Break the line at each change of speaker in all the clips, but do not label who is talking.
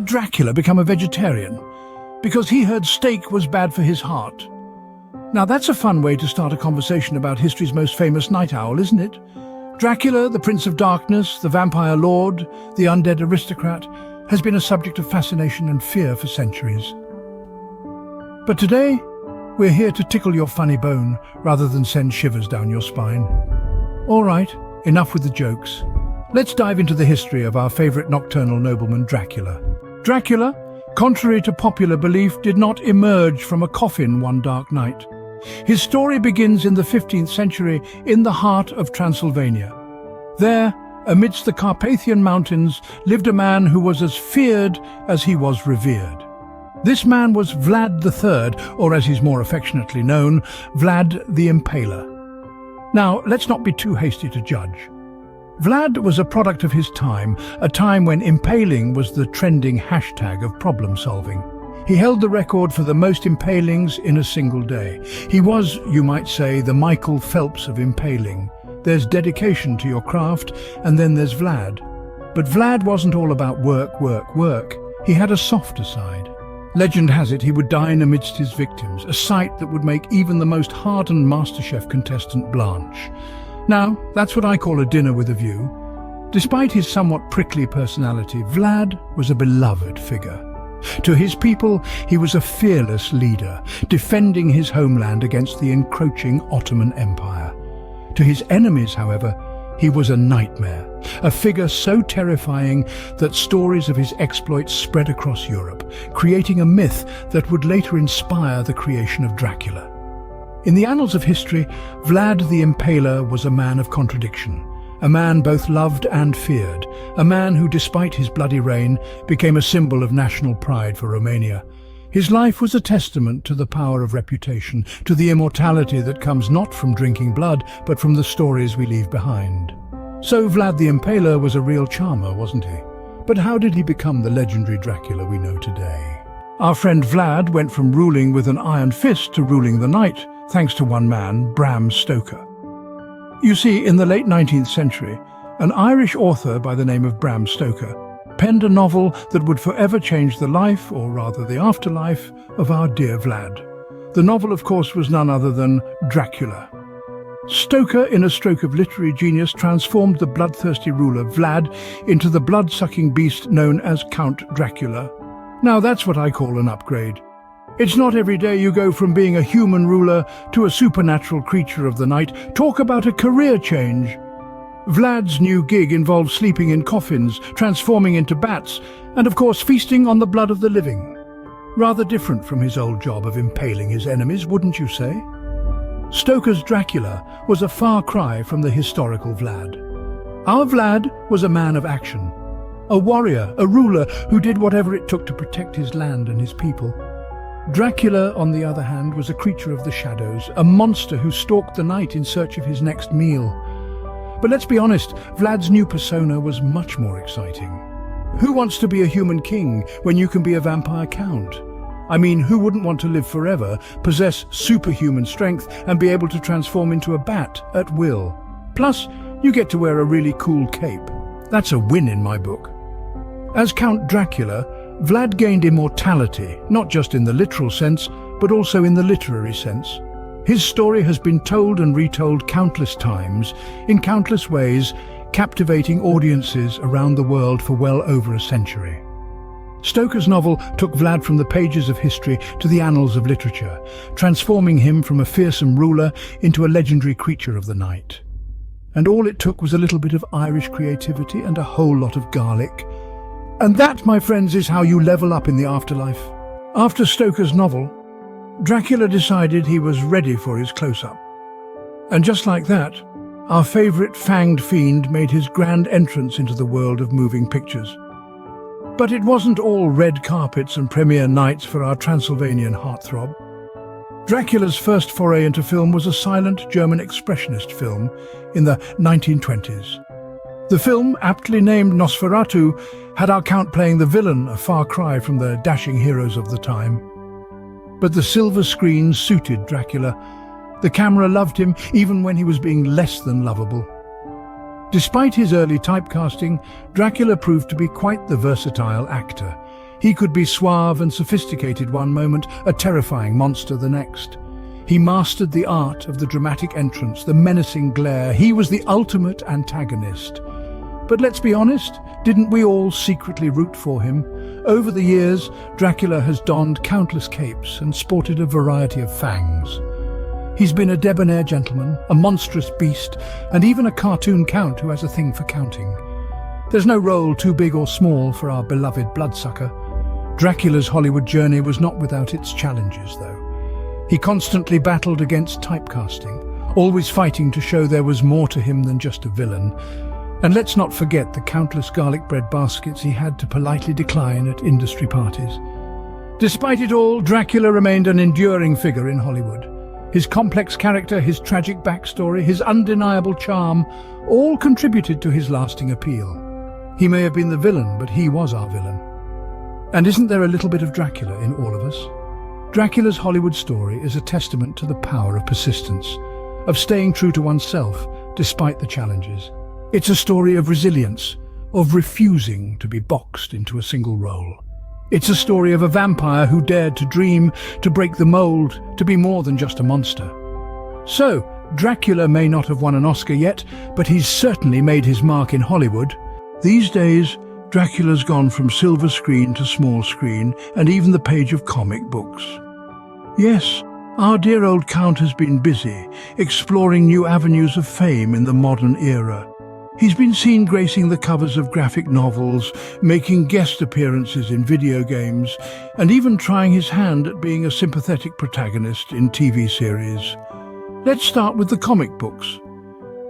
Dracula become a vegetarian? Because he heard steak was bad for his heart. Now that's a fun way to start a conversation about history's most famous night owl, isn't it? Dracula, the Prince of Darkness, the vampire lord, the undead aristocrat, has been a subject of fascination and fear for centuries. But today, we're here to tickle your funny bone rather than send shivers down your spine. All right, enough with the jokes. Let's dive into the history of our favorite nocturnal nobleman, Dracula. Dracula, contrary to popular belief, did not emerge from a coffin one dark night. His story begins in the 15th century in the heart of Transylvania. There, amidst the Carpathian Mountains, lived a man who was as feared as he was revered. This man was Vlad III, or as he's more affectionately known, Vlad the Impaler. Now, let's not be too hasty to judge. Vlad was a product of his time, a time when impaling was the trending hashtag of problem-solving. He held the record for the most impalings in a single day. He was, you might say, the Michael Phelps of impaling. There's dedication to your craft, and then there's Vlad. But Vlad wasn't all about work, work, work. He had a softer side. Legend has it he would dine amidst his victims, a sight that would make even the most hardened MasterChef contestant blanch. Now, that's what I call a dinner with a view. Despite his somewhat prickly personality, Vlad was a beloved figure. To his people, he was a fearless leader, defending his homeland against the encroaching Ottoman Empire. To his enemies, however, he was a nightmare, a figure so terrifying that stories of his exploits spread across Europe, creating a myth that would later inspire the creation of Dracula. In the annals of history, Vlad the Impaler was a man of contradiction, a man both loved and feared, a man who, despite his bloody reign, became a symbol of national pride for Romania. His life was a testament to the power of reputation, to the immortality that comes not from drinking blood, but from the stories we leave behind. So Vlad the Impaler was a real charmer, wasn't he? But how did he become the legendary Dracula we know today? Our friend Vlad went from ruling with an iron fist to ruling the night, thanks to one man, Bram Stoker. You see, in the late 19th century, an Irish author by the name of Bram Stoker penned a novel that would forever change the life, or rather the afterlife, of our dear Vlad. The novel, of course, was none other than Dracula. Stoker, in a stroke of literary genius, transformed the bloodthirsty ruler Vlad into the blood-sucking beast known as Count Dracula. Now that's what I call an upgrade. It's not every day you go from being a human ruler to a supernatural creature of the night. Talk about a career change. Vlad's new gig involved sleeping in coffins, transforming into bats, and of course feasting on the blood of the living. Rather different from his old job of impaling his enemies, wouldn't you say? Stoker's Dracula was a far cry from the historical Vlad. Our Vlad was a man of action, a warrior, a ruler who did whatever it took to protect his land and his people. Dracula, on the other hand, was a creature of the shadows, a monster who stalked the night in search of his next meal. But let's be honest, Vlad's new persona was much more exciting. Who wants to be a human king when you can be a vampire count? I mean, who wouldn't want to live forever, possess superhuman strength, and be able to transform into a bat at will? Plus, you get to wear a really cool cape. That's a win in my book. As Count Dracula, Vlad gained immortality, not just in the literal sense, but also in the literary sense. His story has been told and retold countless times, in countless ways, captivating audiences around the world for well over a century. Stoker's novel took Vlad from the pages of history to the annals of literature, transforming him from a fearsome ruler into a legendary creature of the night. And all it took was a little bit of Irish creativity and a whole lot of garlic. And that, my friends, is how you level up in the afterlife. After Stoker's novel, Dracula decided he was ready for his close-up. And just like that, our favourite fanged fiend made his grand entrance into the world of moving pictures. But it wasn't all red carpets and premiere nights for our Transylvanian heartthrob. Dracula's first foray into film was a silent German expressionist film in the 1920s. The film, aptly named Nosferatu, had our Count playing the villain, a far cry from the dashing heroes of the time. But the silver screen suited Dracula. The camera loved him even when he was being less than lovable. Despite his early typecasting, Dracula proved to be quite the versatile actor. He could be suave and sophisticated one moment, a terrifying monster the next. He mastered the art of the dramatic entrance, the menacing glare. He was the ultimate antagonist. But let's be honest, didn't we all secretly root for him? Over the years, Dracula has donned countless capes and sported a variety of fangs. He's been a debonair gentleman, a monstrous beast, and even a cartoon count who has a thing for counting. There's no role too big or small for our beloved bloodsucker. Dracula's Hollywood journey was not without its challenges, though. He constantly battled against typecasting, always fighting to show there was more to him than just a villain. And let's not forget the countless garlic bread baskets he had to politely decline at industry parties. Despite it all, Dracula remained an enduring figure in Hollywood. His complex character, his tragic backstory, his undeniable charm, all contributed to his lasting appeal. He may have been the villain, but he was our villain. And isn't there a little bit of Dracula in all of us? Dracula's Hollywood story is a testament to the power of persistence, of staying true to oneself despite the challenges. It's a story of resilience, of refusing to be boxed into a single role. It's a story of a vampire who dared to dream, to break the mold, to be more than just a monster. So, Dracula may not have won an Oscar yet, but he's certainly made his mark in Hollywood. These days, Dracula's gone from silver screen to small screen, and even the page of comic books. Yes, our dear old Count has been busy, exploring new avenues of fame in the modern era. He's been seen gracing the covers of graphic novels, making guest appearances in video games, and even trying his hand at being a sympathetic protagonist in TV series. Let's start with the comic books.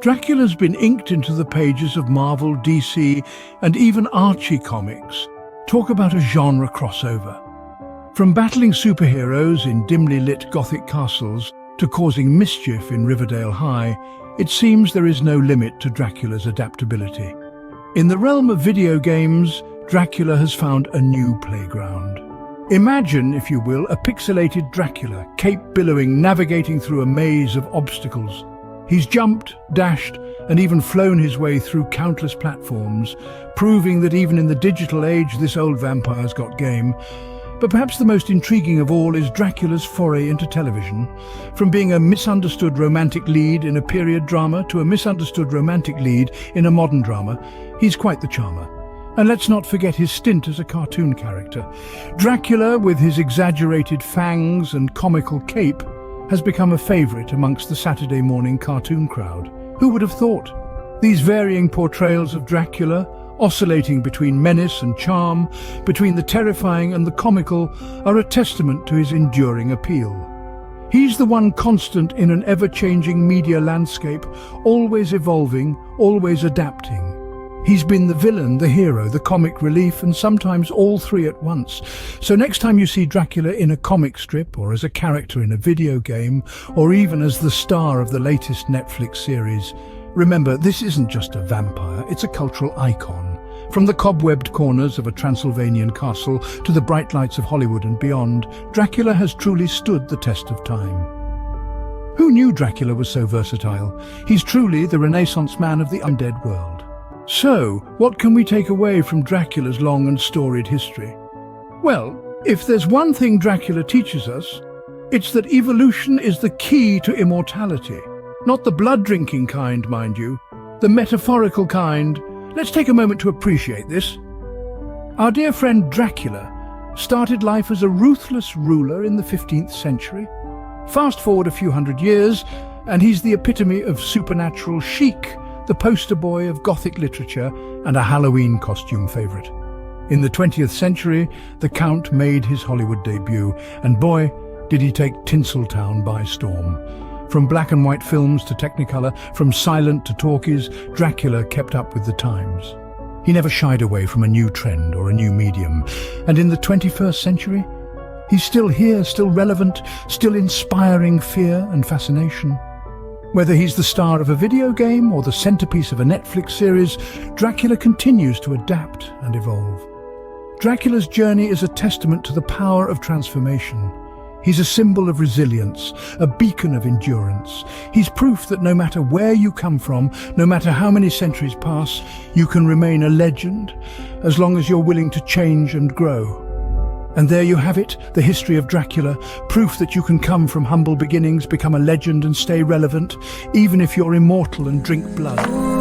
Dracula's been inked into the pages of Marvel, DC, and even Archie comics. Talk about a genre crossover. From battling superheroes in dimly lit Gothic castles to causing mischief in Riverdale High, it seems there is no limit to Dracula's adaptability. In the realm of video games, Dracula has found a new playground. Imagine, if you will, a pixelated Dracula, cape billowing, navigating through a maze of obstacles. He's jumped, dashed, and even flown his way through countless platforms, proving that even in the digital age, this old vampire's got game. But perhaps the most intriguing of all is Dracula's foray into television. From being a misunderstood romantic lead in a period drama to a misunderstood romantic lead in a modern drama, he's quite the charmer. And let's not forget his stint as a cartoon character. Dracula, with his exaggerated fangs and comical cape, has become a favourite amongst the Saturday morning cartoon crowd. Who would have thought? These varying portrayals of Dracula, oscillating between menace and charm, between the terrifying and the comical, are a testament to his enduring appeal. He's the one constant in an ever-changing media landscape, always evolving, always adapting. He's been the villain, the hero, the comic relief, and sometimes all three at once. So next time you see Dracula in a comic strip, or as a character in a video game, or even as the star of the latest Netflix series, remember, this isn't just a vampire, it's a cultural icon. From the cobwebbed corners of a Transylvanian castle to the bright lights of Hollywood and beyond, Dracula has truly stood the test of time. Who knew Dracula was so versatile? He's truly the Renaissance man of the undead world. So, what can we take away from Dracula's long and storied history? Well, if there's one thing Dracula teaches us, it's that evolution is the key to immortality. Not the blood-drinking kind, mind you, the metaphorical kind. Let's take a moment to appreciate this. Our dear friend Dracula started life as a ruthless ruler in the 15th century. Fast forward a few hundred years, and he's the epitome of supernatural chic, the poster boy of Gothic literature and a Halloween costume favourite. In the 20th century, the Count made his Hollywood debut, and boy, did he take Tinseltown by storm. From black and white films to Technicolor, from silent to talkies, Dracula kept up with the times. He never shied away from a new trend or a new medium. And in the 21st century, he's still here, still relevant, still inspiring fear and fascination. Whether he's the star of a video game or the centerpiece of a Netflix series, Dracula continues to adapt and evolve. Dracula's journey is a testament to the power of transformation. He's a symbol of resilience, a beacon of endurance. He's proof that no matter where you come from, no matter how many centuries pass, you can remain a legend, as long as you're willing to change and grow. And there you have it, the history of Dracula, proof that you can come from humble beginnings, become a legend and stay relevant, even if you're immortal and drink blood.